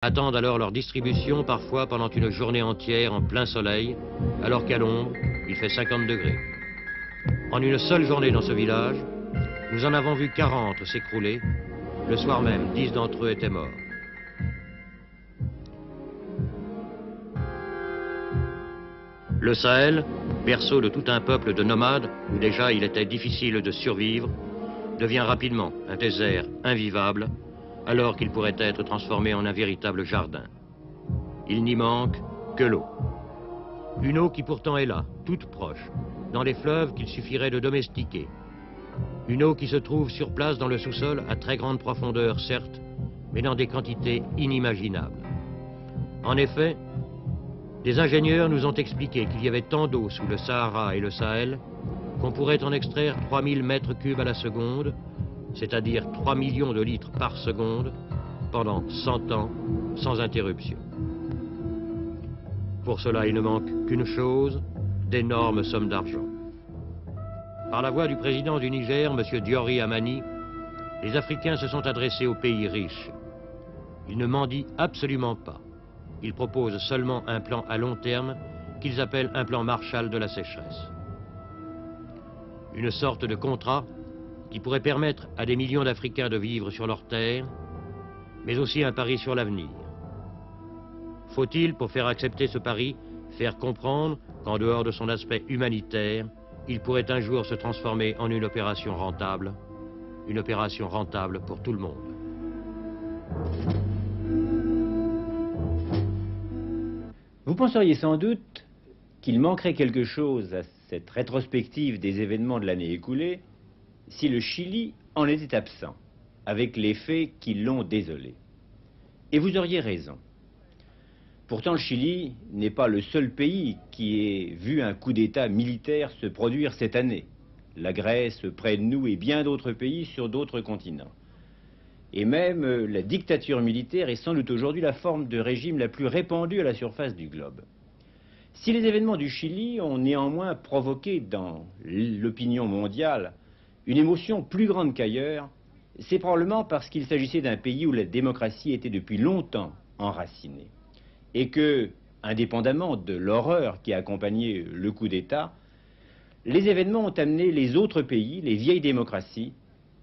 attendent alors leur distribution, parfois pendant une journée entière en plein soleil, alors qu'à l'ombre, il fait 50 degrés. En une seule journée dans ce village, nous en avons vu 40 s'écrouler. Le soir même, 10 d'entre eux étaient morts. Le Sahel, berceau de tout un peuple de nomades, où déjà il était difficile de survivre, devient rapidement un désert invivable, alors qu'il pourrait être transformé en un véritable jardin. Il n'y manque que l'eau. Une eau qui pourtant est là, toute proche, dans les fleuves qu'il suffirait de domestiquer. Une eau qui se trouve sur place dans le sous-sol à très grande profondeur, certes, mais dans des quantités inimaginables. En effet, des ingénieurs nous ont expliqué qu'il y avait tant d'eau sous le Sahara et le Sahel qu'on pourrait en extraire 3000 mètres cubes à la seconde, c'est-à-dire 3 millions de litres par seconde, pendant 100 ans, sans interruption. Pour cela, il ne manque qu'une chose, d'énormes sommes d'argent. Par la voix du président du Niger, M. Diori Amani, les Africains se sont adressés aux pays riches. Ils ne mendient absolument pas. Ils proposent seulement un plan à long terme qu'ils appellent un plan Marshall de la sécheresse. Une sorte de contrat qui pourrait permettre à des millions d'Africains de vivre sur leurs terres, mais aussi un pari sur l'avenir. Faut-il, pour faire accepter ce pari, faire comprendre qu'en dehors de son aspect humanitaire, il pourrait un jour se transformer en une opération rentable pour tout le monde. Vous penseriez sans doute qu'il manquerait quelque chose à cette rétrospective des événements de l'année écoulée si le Chili en était absent, avec les faits qui l'ont désolé. Et vous auriez raison. Pourtant, le Chili n'est pas le seul pays qui ait vu un coup d'État militaire se produire cette année. La Grèce, près de nous, et bien d'autres pays sur d'autres continents. Et même la dictature militaire est sans doute aujourd'hui la forme de régime la plus répandue à la surface du globe. Si les événements du Chili ont néanmoins provoqué dans l'opinion mondiale une émotion plus grande qu'ailleurs, c'est probablement parce qu'il s'agissait d'un pays où la démocratie était depuis longtemps enracinée. Et que, indépendamment de l'horreur qui a accompagné le coup d'État, les événements ont amené les autres pays, les vieilles démocraties,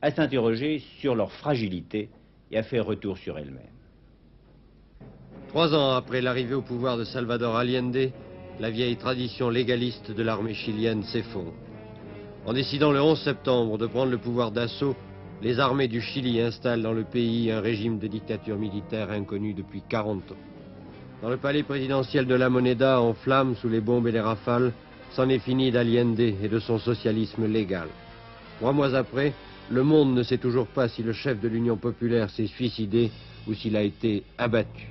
à s'interroger sur leur fragilité et à faire retour sur elles-mêmes. 3 ans après l'arrivée au pouvoir de Salvador Allende, la vieille tradition légaliste de l'armée chilienne s'effondre. En décidant le 11 septembre de prendre le pouvoir d'assaut, les armées du Chili installent dans le pays un régime de dictature militaire inconnu depuis 40 ans. Dans le palais présidentiel de la Moneda, en flammes sous les bombes et les rafales, c'en est fini d'Allende et de son socialisme légal. 3 mois après, le monde ne sait toujours pas si le chef de l'Union populaire s'est suicidé ou s'il a été abattu.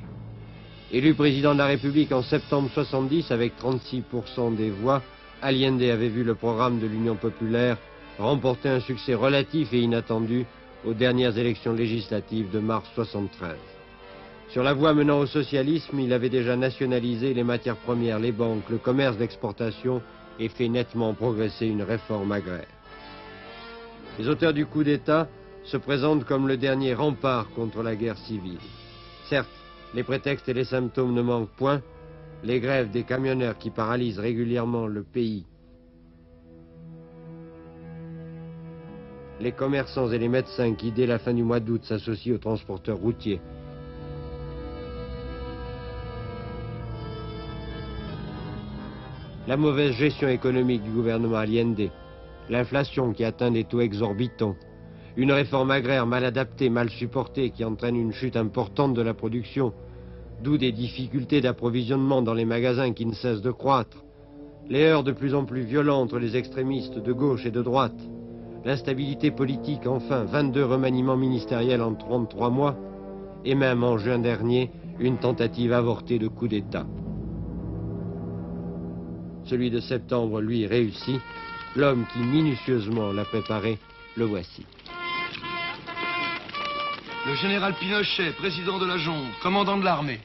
Élu président de la République en septembre 70 avec 36% des voix, Allende avait vu le programme de l'Union populaire remporter un succès relatif et inattendu aux dernières élections législatives de mars 73. Sur la voie menant au socialisme, il avait déjà nationalisé les matières premières, les banques, le commerce d'exportation et fait nettement progresser une réforme agraire. Les auteurs du coup d'État se présentent comme le dernier rempart contre la guerre civile. Certes, les prétextes et les symptômes ne manquent point. Les grèves des camionneurs qui paralysent régulièrement le pays, les commerçants et les médecins qui, dès la fin du mois d'août, s'associent aux transporteurs routiers, la mauvaise gestion économique du gouvernement Allende, l'inflation qui atteint des taux exorbitants, une réforme agraire mal adaptée, mal supportée qui entraîne une chute importante de la production, d'où des difficultés d'approvisionnement dans les magasins qui ne cessent de croître, les heurts de plus en plus violents entre les extrémistes de gauche et de droite, l'instabilité politique, enfin 22 remaniements ministériels en 33 mois, et même en juin dernier, une tentative avortée de coup d'État. Celui de septembre, lui, réussit. L'homme qui minutieusement l'a préparé, le voici. Le général Pinochet, président de la junte, commandant de l'armée.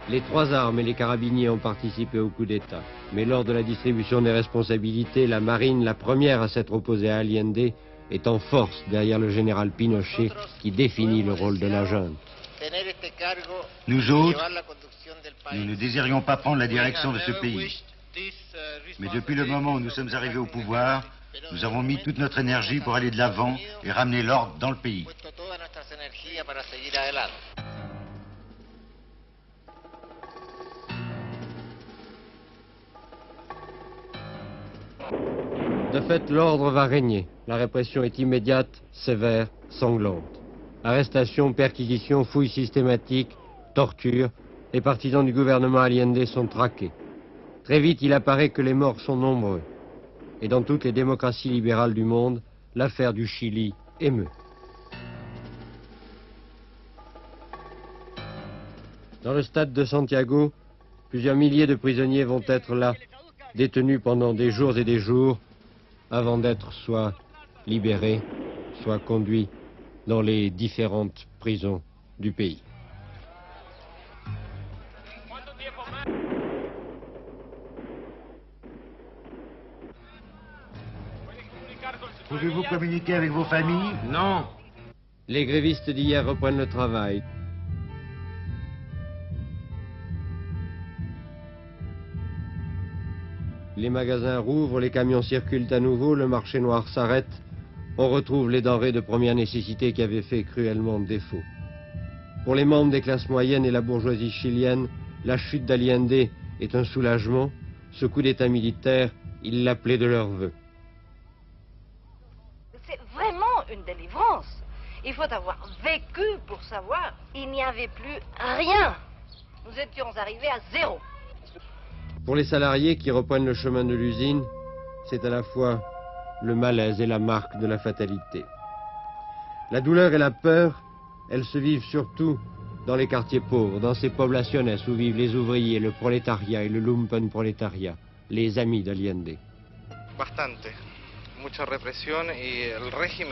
Les 3 armes et les carabiniers ont participé au coup d'État. Mais lors de la distribution des responsabilités, la marine, la première à s'être opposée à Allende, est en force derrière le général Pinochet qui définit le rôle de la junte. Nous autres, nous ne désirions pas prendre la direction de ce pays. Mais depuis le moment où nous sommes arrivés au pouvoir, nous avons mis toute notre énergie pour aller de l'avant et ramener l'ordre dans le pays. De fait, l'ordre va régner. La répression est immédiate, sévère, sanglante. Arrestations, perquisitions, fouilles systématiques, tortures. Les partisans du gouvernement Allende sont traqués. Très vite, il apparaît que les morts sont nombreux. Et dans toutes les démocraties libérales du monde, l'affaire du Chili émeut. Dans le stade de Santiago, plusieurs milliers de prisonniers vont être là, détenus pendant des jours et des jours, avant d'être soit libérés, soit conduits dans les différentes prisons du pays. Pouvez-vous communiquer avec vos familles? Non. Les grévistes d'hier reprennent le travail. Les magasins rouvrent, les camions circulent à nouveau, le marché noir s'arrête. On retrouve les denrées de première nécessité qui avaient fait cruellement défaut. Pour les membres des classes moyennes et la bourgeoisie chilienne, la chute d'Allende est un soulagement. Ce coup d'État militaire, ils l'appelaient de leur vœu. C'est vraiment une délivrance. Il faut avoir vécu pour savoir. Il n'y avait plus rien. Nous étions arrivés à zéro. Pour les salariés qui reprennent le chemin de l'usine, c'est à la fois le malaise et la marque de la fatalité. La douleur et la peur, elles se vivent surtout dans les quartiers pauvres, dans ces poblaciones où vivent les ouvriers, le prolétariat et le lumpenprolétariat, les amis d'Allende.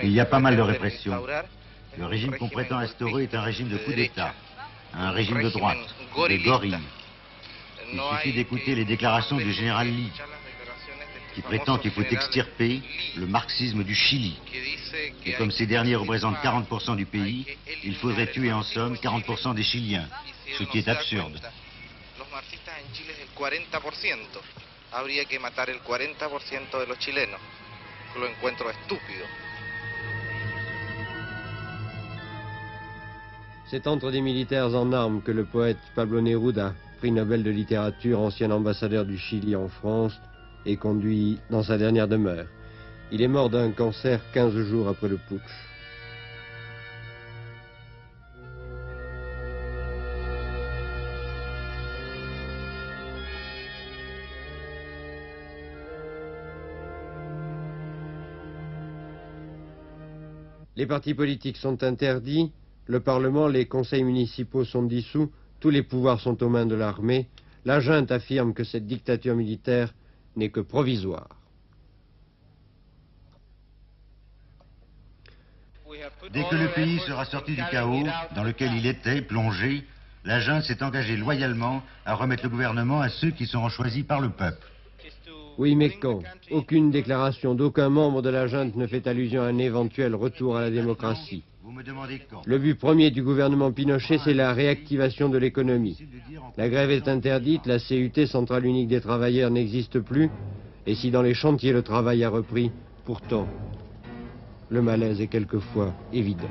Il y a pas mal de répression. Le régime qu'on prétend instaurer est un régime de coup d'État, un régime de droite, des gorilles. Il suffit d'écouter les déclarations du général Lee, qui prétend qu'il faut extirper le marxisme du Chili. Et comme ces derniers représentent 40% du pays, il faudrait tuer en somme 40% des Chiliens, ce qui est absurde. C'est entre des militaires en armes que le poète Pablo Neruda, prix Nobel de littérature, ancien ambassadeur du Chili en France, est conduit dans sa dernière demeure. Il est mort d'un cancer 15 jours après le putsch. Les partis politiques sont interdits, le Parlement, les conseils municipaux sont dissous, tous les pouvoirs sont aux mains de l'armée. La junte affirme que cette dictature militaire n'est que provisoire. Dès que le pays sera sorti du chaos dans lequel il était plongé, la junte s'est engagée loyalement à remettre le gouvernement à ceux qui seront choisis par le peuple. Oui, mais quand? Aucune déclaration d'aucun membre de la junte ne fait allusion à un éventuel retour à la démocratie. Vous me demandez quand? Le but premier du gouvernement Pinochet, c'est la réactivation de l'économie. La grève est interdite, la CUT, centrale unique des travailleurs, n'existe plus. Et si dans les chantiers le travail a repris, pourtant, le malaise est quelquefois évident.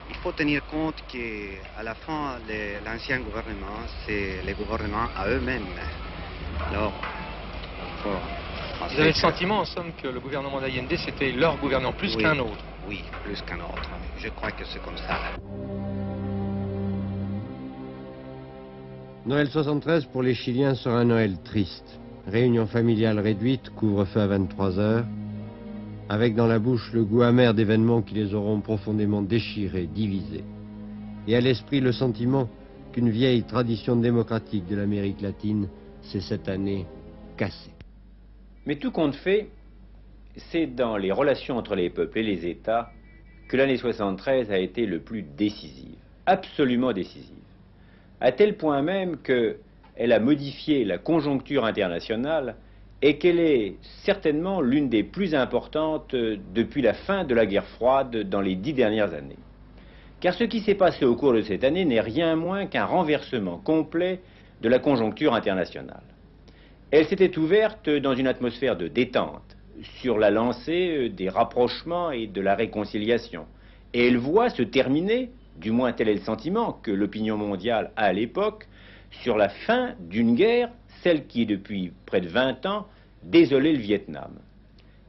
Il faut tenir compte qu'à la fin, l'ancien gouvernement, c'est les gouvernements à eux-mêmes. Alors, vous avez le sentiment, en somme, que le gouvernement d'Allende, c'était leur gouvernement, plus qu'un autre? Oui, plus qu'un autre. Je crois que c'est comme ça. Noël 73 pour les Chiliens sera un Noël triste. Réunion familiale réduite, couvre-feu à 23 heures, avec dans la bouche le goût amer d'événements qui les auront profondément déchirés, divisés. Et à l'esprit le sentiment qu'une vieille tradition démocratique de l'Amérique latine s'est cette année cassée. Mais tout compte fait, c'est dans les relations entre les peuples et les États que l'année 73 a été le plus décisive, absolument décisive, à tel point même qu'elle a modifié la conjoncture internationale est qu'elle est certainement l'une des plus importantes depuis la fin de la guerre froide dans les 10 dernières années. Car ce qui s'est passé au cours de cette année n'est rien moins qu'un renversement complet de la conjoncture internationale. Elle s'était ouverte dans une atmosphère de détente, sur la lancée des rapprochements et de la réconciliation. Et elle voit se terminer, du moins tel est le sentiment que l'opinion mondiale a à l'époque, sur la fin d'une guerre, celle qui, depuis près de 20 ans, désolait le Vietnam.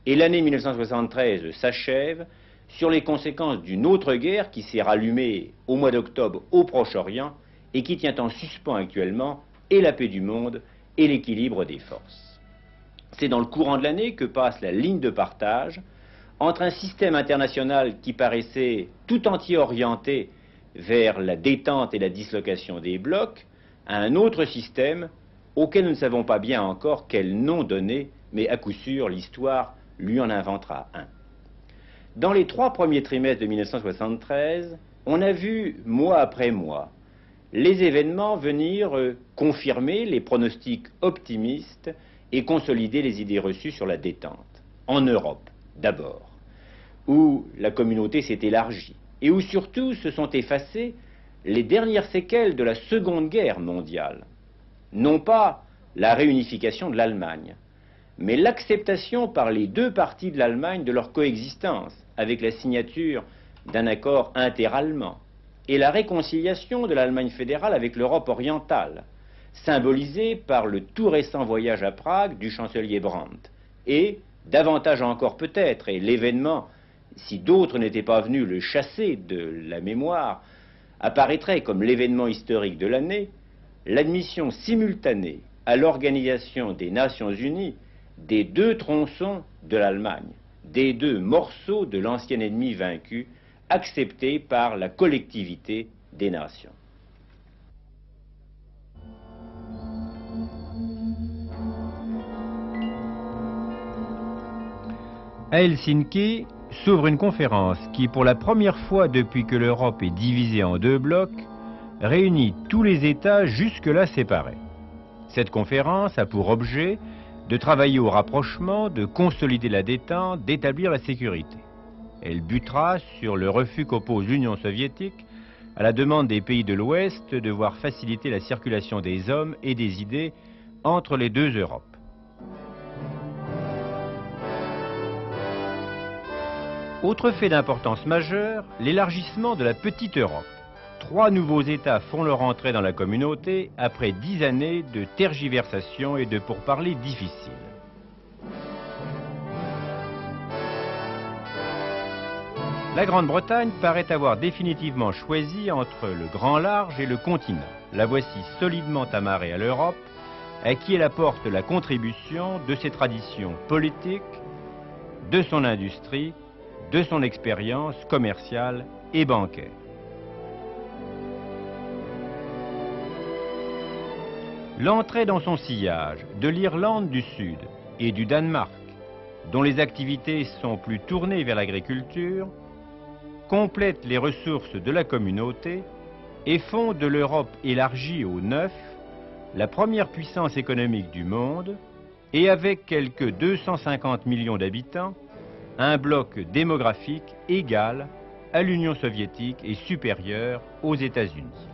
Et l'année 1973 s'achève sur les conséquences d'une autre guerre qui s'est rallumée au mois d'octobre au Proche-Orient et qui tient en suspens actuellement et la paix du monde et l'équilibre des forces. C'est dans le courant de l'année que passe la ligne de partage entre un système international qui paraissait tout entier orienté vers la détente et la dislocation des blocs, à un autre système auquel nous ne savons pas bien encore quel nom donner, mais à coup sûr l'histoire lui en inventera un. Dans les 3 premiers trimestres de 1973, on a vu, mois après mois, les événements venir confirmer les pronostics optimistes et consolider les idées reçues sur la détente. En Europe, d'abord, où la communauté s'est élargie et où surtout se sont effacées les dernières séquelles de la Seconde Guerre mondiale. Non pas la réunification de l'Allemagne, mais l'acceptation par les 2 parties de l'Allemagne de leur coexistence, avec la signature d'un accord interallemand, et la réconciliation de l'Allemagne fédérale avec l'Europe orientale, symbolisée par le tout récent voyage à Prague du chancelier Brandt, et, davantage encore peut-être, et l'événement, si d'autres n'étaient pas venus le chasser de la mémoire, apparaîtrait comme l'événement historique de l'année, l'admission simultanée à l'Organisation des Nations Unies des 2 tronçons de l'Allemagne, des 2 morceaux de l'ancien ennemi vaincu, acceptés par la collectivité des nations. À Helsinki s'ouvre une conférence qui, pour la première fois depuis que l'Europe est divisée en 2 blocs, réunit tous les États jusque-là séparés. Cette conférence a pour objet de travailler au rapprochement, de consolider la détente, d'établir la sécurité. Elle butera sur le refus qu'oppose l'Union soviétique à la demande des pays de l'Ouest de voir faciliter la circulation des hommes et des idées entre les 2 Europes. Autre fait d'importance majeure, l'élargissement de la petite Europe. 3 nouveaux États font leur entrée dans la communauté après 10 années de tergiversations et de pourparlers difficiles. La Grande-Bretagne paraît avoir définitivement choisi entre le grand large et le continent. La voici solidement amarrée à l'Europe, à qui elle apporte la contribution de ses traditions politiques, de son industrie, de son expérience commerciale et bancaire. L'entrée dans son sillage de l'Irlande du Sud et du Danemark, dont les activités sont plus tournées vers l'agriculture, complète les ressources de la communauté et font de l'Europe élargie au 9 la première puissance économique du monde et avec quelques 250 millions d'habitants, un bloc démographique égal à l'Union soviétique et supérieur aux États-Unis.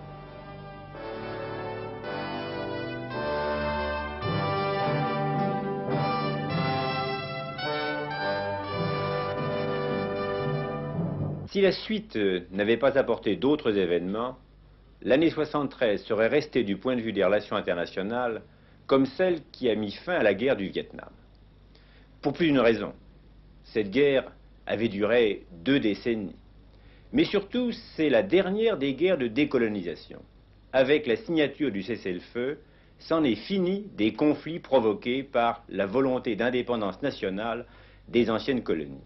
Si la suite n'avait pas apporté d'autres événements, l'année 73 serait restée du point de vue des relations internationales comme celle qui a mis fin à la guerre du Vietnam. Pour plus d'une raison. Cette guerre avait duré 2 décennies. Mais surtout, c'est la dernière des guerres de décolonisation. Avec la signature du cessez-le-feu, c'en est fini des conflits provoqués par la volonté d'indépendance nationale des anciennes colonies.